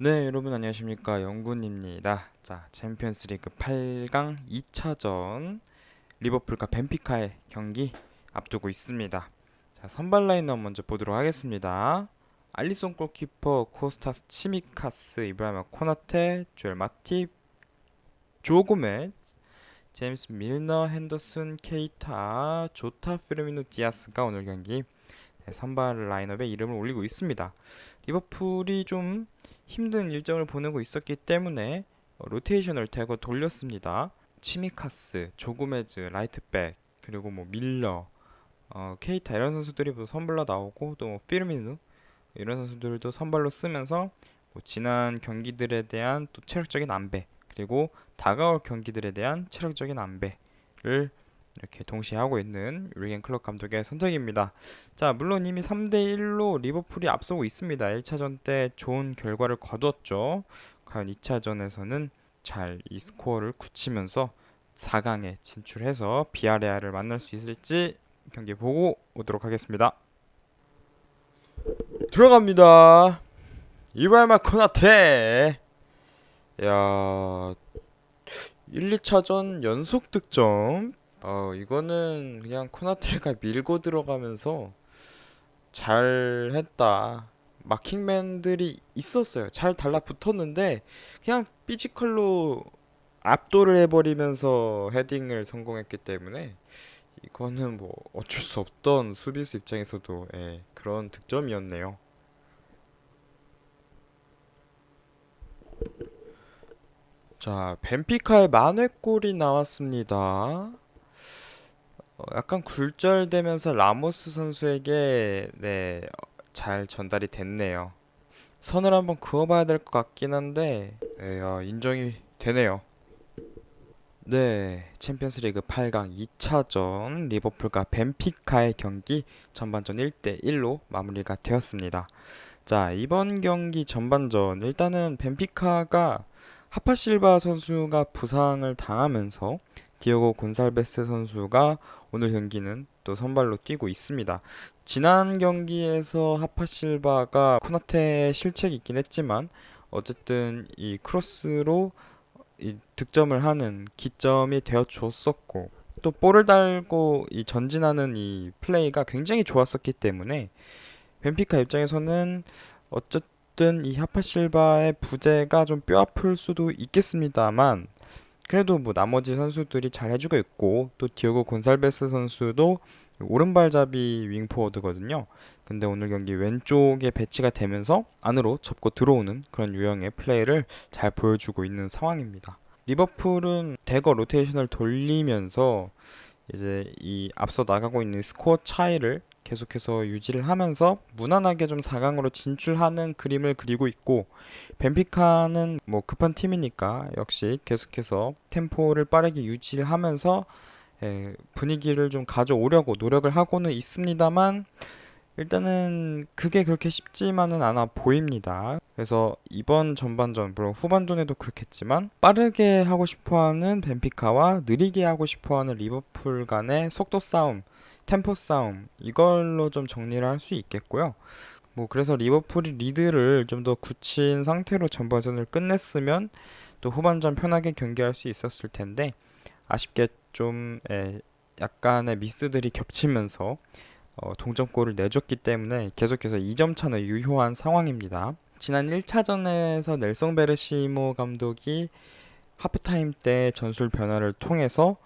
네, 여러분 안녕하십니까? 영군입니다. 자, 챔피언스리그 8강 2차전 리버풀과 벤피카의 경기 앞두고 있습니다. 자, 선발 라인업 먼저 보도록 하겠습니다. 알리송 골키퍼, 코스타스 치미카스, 이브라이마 코나테, 조엘 마팁, 조 고메즈, 제임스 밀너, 핸더슨, 케이타, 조타, 페르미노 디아스가 오늘 경기 선발 라인업에 이름을 올리고 있습니다. 리버풀이 좀 힘든 일정을 보내고 있었기 때문에 로테이션을 대거 돌렸습니다. 치미카스, 조고메즈, 라이트백, 그리고 뭐 밀러, 케이타 이런 선수들이 뭐 선발로 나오고 또뭐 피르미누 이런 선수들도 선발로 쓰면서 뭐 지난 경기들에 대한 또 체력적인 안배, 그리고 다가올 경기들에 대한 체력적인 안배를 이렇게 동시에 하고 있는 유르겐 클롭 감독의 선택입니다. 자, 물론 이미 3대1로 리버풀이 앞서고 있습니다. 1차전 때 좋은 결과를 거뒀죠. 과연 2차전에서는 잘 이 스코어를 굳히면서 4강에 진출해서 비아레알을 만날 수 있을지 경기 보고 오도록 하겠습니다. 들어갑니다. 이브라이마 코나테. 야, 1, 2차전 연속 득점. 이거는 그냥 코나테가 밀고 들어가면서 잘했다. 마킹맨들이 있었어요. 잘 달라붙었는데 그냥 피지컬로 압도를 해버리면서 헤딩을 성공했기 때문에 이거는 뭐 어쩔 수 없던 수비수 입장에서도 그런 득점이었네요. 자, 벤피카의 만회골이 나왔습니다. 약간 굴절되면서 라모스 선수에게 잘 전달이 됐네요. 선을 한번 그어봐야 될 것 같긴 한데 인정이 되네요. 네, 챔피언스리그 8강 2차전 리버풀과 벤피카의 경기 전반전 1대1로 마무리가 되었습니다. 자, 이번 경기 전반전 일단은 벤피카가 하파실바 선수가 부상을 당하면서 디오고 곤살베스 선수가 오늘 경기는 또 선발로 뛰고 있습니다. 지난 경기에서 하파실바가 코나테의 실책이 있긴 했지만 어쨌든 이 크로스로 이 득점을 하는 기점이 되어 줬었고 또 볼을 달고 이 전진하는 이 플레이가 굉장히 좋았었기 때문에 벤피카 입장에서는 어쨌든 이 하파실바의 부재가 좀 뼈아플 수도 있겠습니다만 그래도 뭐 나머지 선수들이 잘 해주고 있고 또 디오고 곤살베스 선수도 오른발잡이 윙포워드거든요. 근데 오늘 경기 왼쪽에 배치가 되면서 안으로 접고 들어오는 그런 유형의 플레이를 잘 보여주고 있는 상황입니다. 리버풀은 대거 로테이션을 돌리면서 이제 이 앞서 나가고 있는 스코어 차이를 계속해서 유지를 하면서 무난하게 좀 4강으로 진출하는 그림을 그리고 있고 벤피카는 뭐 급한 팀이니까 역시 계속해서 템포를 빠르게 유지를 하면서 분위기를 좀 가져오려고 노력을 하고는 있습니다만 일단은 그게 그렇게 쉽지만은 않아 보입니다. 그래서 이번 전반전, 물론 후반전에도 그렇겠지만 빠르게 하고 싶어하는 벤피카와 느리게 하고 싶어하는 리버풀 간의 속도 싸움, 템포 싸움 이걸로 좀 정리를 할 수 있겠고요. 뭐 그래서 리버풀이 리드를 좀 더 굳힌 상태로 전반전을 끝냈으면 또 후반전 편하게 경기할 수 있었을 텐데 아쉽게 좀 약간의 미스들이 겹치면서 동점골을 내줬기 때문에 계속해서 2점 차는 유효한 상황입니다. 지난 1차전에서 넬송 베르시모 감독이 하프타임 때 전술 변화를 통해서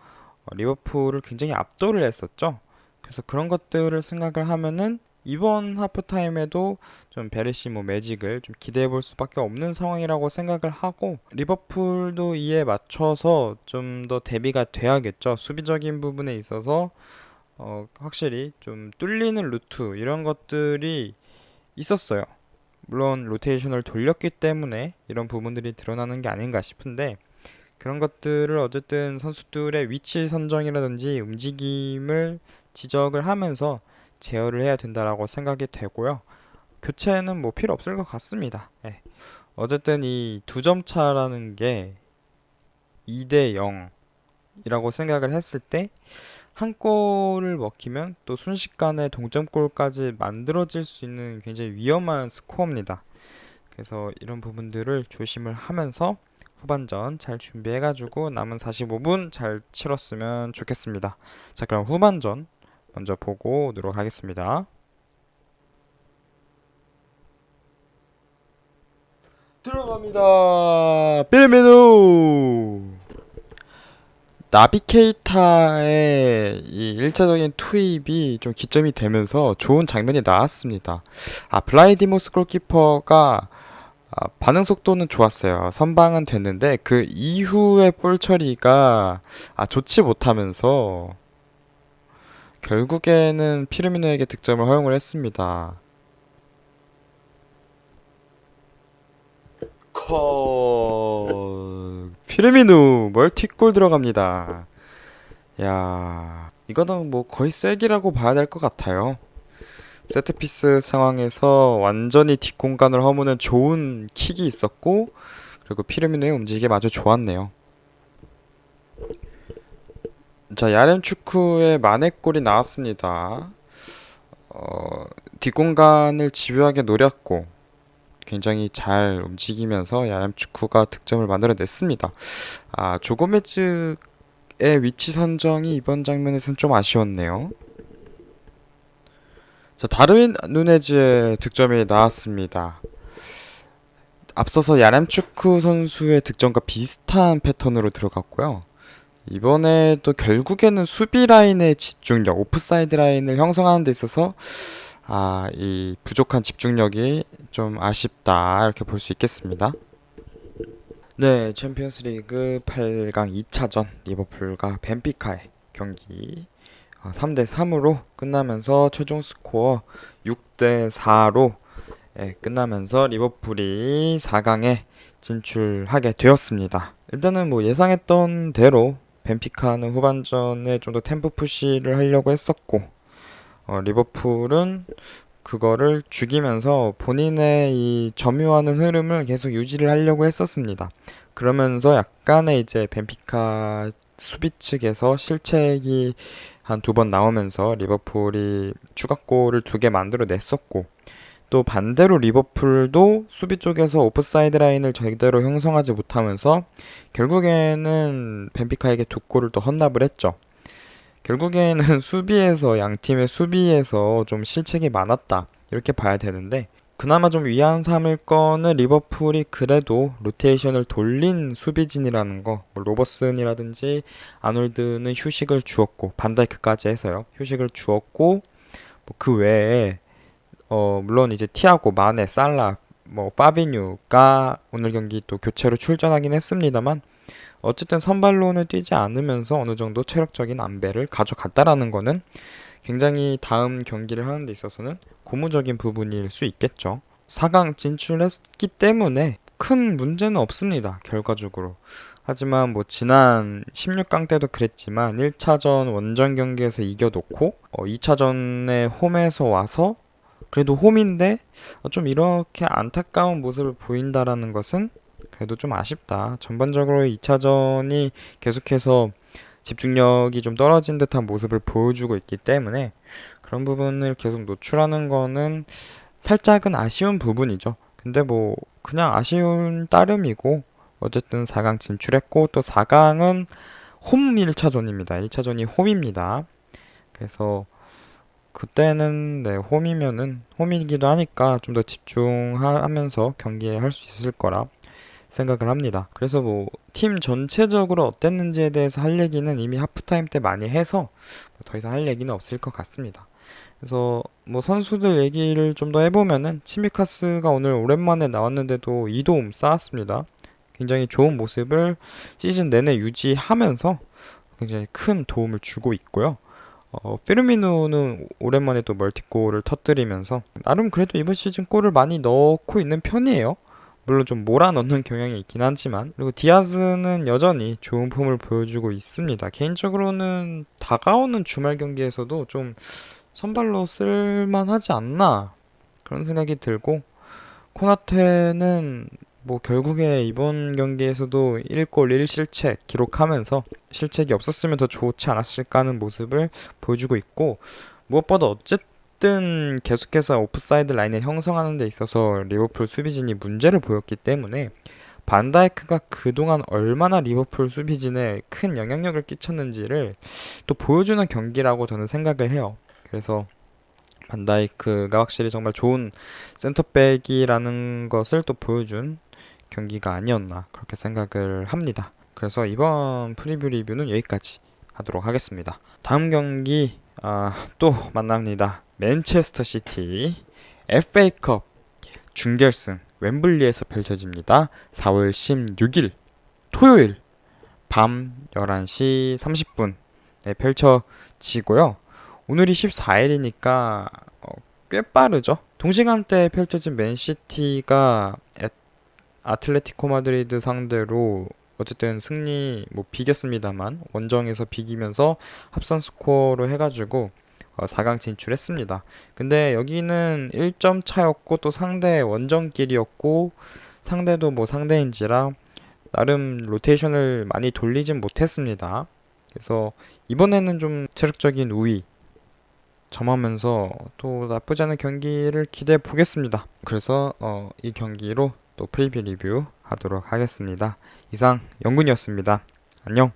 리버풀을 굉장히 압도를 했었죠. 그래서 그런 것들을 생각을 하면은 이번 하프타임에도 좀 베르시모 매직을 좀 기대해 볼 수밖에 없는 상황이라고 생각을 하고 리버풀도 이에 맞춰서 좀 더 대비가 돼야겠죠. 수비적인 부분에 있어서 확실히 좀 뚫리는 루트 이런 것들이 있었어요. 물론 로테이션을 돌렸기 때문에 이런 부분들이 드러나는 게 아닌가 싶은데 그런 것들을 어쨌든 선수들의 위치 선정이라든지 움직임을 지적을 하면서 제어를 해야 된다라고 생각이 되고요. 교체는 뭐 필요 없을 것 같습니다. 어쨌든 이 두 점 차라는 게 2대 0이라고 생각을 했을 때 한 골을 먹히면 또 순식간에 동점골까지 만들어질 수 있는 굉장히 위험한 스코어입니다. 그래서 이런 부분들을 조심을 하면서 후반전 잘 준비해가지고 남은 45분 잘 치렀으면 좋겠습니다. 자, 그럼 후반전 먼저 보고 오도록 하겠습니다. 들어갑니다. 피르미누. 나비케이타의 이 일차적인 투입이 좀 기점이 되면서 좋은 장면이 나왔습니다. 블라이디모스 골키퍼가 반응 속도는 좋았어요. 선방은 됐는데 그 이후의 볼 처리가 좋지 못하면서 결국에는 피르미노에게 득점을 허용을 했습니다. 피르미누 멀티골 들어갑니다. 야, 이거는 뭐 거의 쐐기라고 봐야 될 것 같아요. 세트피스 상황에서 완전히 뒷공간을 허무는 좋은 킥이 있었고, 그리고 피르미노의 움직임이 아주 좋았네요. 자, 야렘 축구의 만회골이 나왔습니다. 뒷공간을 집요하게 노렸고 굉장히 잘 움직이면서 야렘 축구가 득점을 만들어냈습니다. 조고메즈의 위치 선정이 이번 장면에서는 좀 아쉬웠네요. 자, 다르윈 누네즈의 득점이 나왔습니다. 앞서서 야렘추크 선수의 득점과 비슷한 패턴으로 들어갔고요. 이번에도 결국에는 수비 라인의 집중력, 오프사이드 라인을 형성하는 데 있어서 이 부족한 집중력이 좀 아쉽다 이렇게 볼 수 있겠습니다. 네, 챔피언스리그 8강 2차전 리버풀과 벤피카의 경기 3대 3으로 끝나면서 최종 스코어 6대 4로 끝나면서 리버풀이 4강에 진출하게 되었습니다. 일단은 뭐 예상했던 대로 벤피카는 후반전에 좀 더 템포 푸시를 하려고 했었고 리버풀은 그거를 죽이면서 본인의 이 점유하는 흐름을 계속 유지를 하려고 했었습니다. 그러면서 약간의 이제 벤피카 수비 측에서 실책이 한 두 번 나오면서 리버풀이 추가골을 두 개 만들어 냈었고 또 반대로 리버풀도 수비 쪽에서 오프사이드 라인을 제대로 형성하지 못하면서 결국에는 벤피카에게 두 골을 또 헌납을 했죠. 결국에는 수비에서 양 팀의 수비에서 좀 실책이 많았다 이렇게 봐야 되는데 그나마 좀 위안 삼을 거는 리버풀이 그래도 로테이션을 돌린 수비진이라는 거, 뭐 로버슨이라든지 아놀드는 휴식을 주었고 반다이크까지 해서요 휴식을 주었고 뭐 그 외에 물론 이제 티아고, 마네, 살라, 뭐 파비뉴가 오늘 경기 또 교체로 출전하긴 했습니다만 어쨌든 선발로는 뛰지 않으면서 어느 정도 체력적인 안배를 가져갔다라는 거는 굉장히 다음 경기를 하는 데 있어서는 고무적인 부분일 수 있겠죠. 4강 진출했기 때문에 큰 문제는 없습니다. 결과적으로. 하지만 뭐 지난 16강 때도 그랬지만 1차전 원정 경기에서 이겨놓고 2차전에 홈에서 와서 그래도 홈인데 좀 이렇게 안타까운 모습을 보인다라는 것은 그래도 좀 아쉽다. 전반적으로 2차전이 계속해서 집중력이 좀 떨어진 듯한 모습을 보여주고 있기 때문에 그런 부분을 계속 노출하는 거는 살짝은 아쉬운 부분이죠. 근데 뭐 그냥 아쉬운 따름이고 어쨌든 4강 진출했고 또 4강은 홈 1차전입니다. 1차전이 홈입니다. 그래서 그때는 네, 홈이면은 홈이기도 하니까 좀 더 집중하면서 경기할 수 있을 거라 생각을 합니다. 그래서 뭐 팀 전체적으로 어땠는지에 대해서 할 얘기는 이미 하프타임 때 많이 해서 더 이상 할 얘기는 없을 것 같습니다. 그래서 뭐 선수들 얘기를 좀 더 해보면은 치미카스가 오늘 오랜만에 나왔는데도 2도움 쌓았습니다. 굉장히 좋은 모습을 시즌 내내 유지하면서 굉장히 큰 도움을 주고 있고요. 피르미누는 오랜만에 또 멀티골을 터뜨리면서 나름 그래도 이번 시즌 골을 많이 넣고 있는 편이에요. 물론 좀 몰아넣는 경향이 있긴 하지만 그리고 디아즈는 여전히 좋은 폼을 보여주고 있습니다. 개인적으로는 다가오는 주말 경기에서도 좀 선발로 쓸만하지 않나 그런 생각이 들고 코나테는 뭐 결국에 이번 경기에서도 1골 1실책 기록하면서 실책이 없었으면 더 좋지 않았을까 하는 모습을 보여주고 있고 무엇보다 어쨌든 어쨌든 계속해서 오프사이드 라인을 형성하는 데 있어서 리버풀 수비진이 문제를 보였기 때문에 반다이크가 그동안 얼마나 리버풀 수비진에 큰 영향력을 끼쳤는지를 또 보여주는 경기라고 저는 생각을 해요. 그래서 반다이크가 확실히 정말 좋은 센터백이라는 것을 또 보여준 경기가 아니었나 그렇게 생각을 합니다. 그래서 이번 프리뷰 리뷰는 여기까지 하도록 하겠습니다. 다음 경기 또 만납니다. 맨체스터 시티 FA컵 준결승 웸블리에서 펼쳐집니다. 4월 16일 토요일 밤 11시 30분에 펼쳐지고요. 오늘이 14일이니까 꽤 빠르죠. 동시간대에 펼쳐진 맨시티가 아틀레티코 마드리드 상대로 어쨌든 승리 비겼습니다만 원정에서 비기면서 합산 스코어로 해가지고 4강 진출했습니다. 근데 여기는 1점 차였고 또 상대 원정길이었고 상대도 상대인지라 나름 로테이션을 많이 돌리진 못했습니다. 그래서 이번에는 좀 체력적인 우위 점하면서 또 나쁘지 않은 경기를 기대해 보겠습니다. 그래서 이 경기로 또 프리뷰 리뷰 하도록 하겠습니다. 이상 영군이었습니다. 안녕.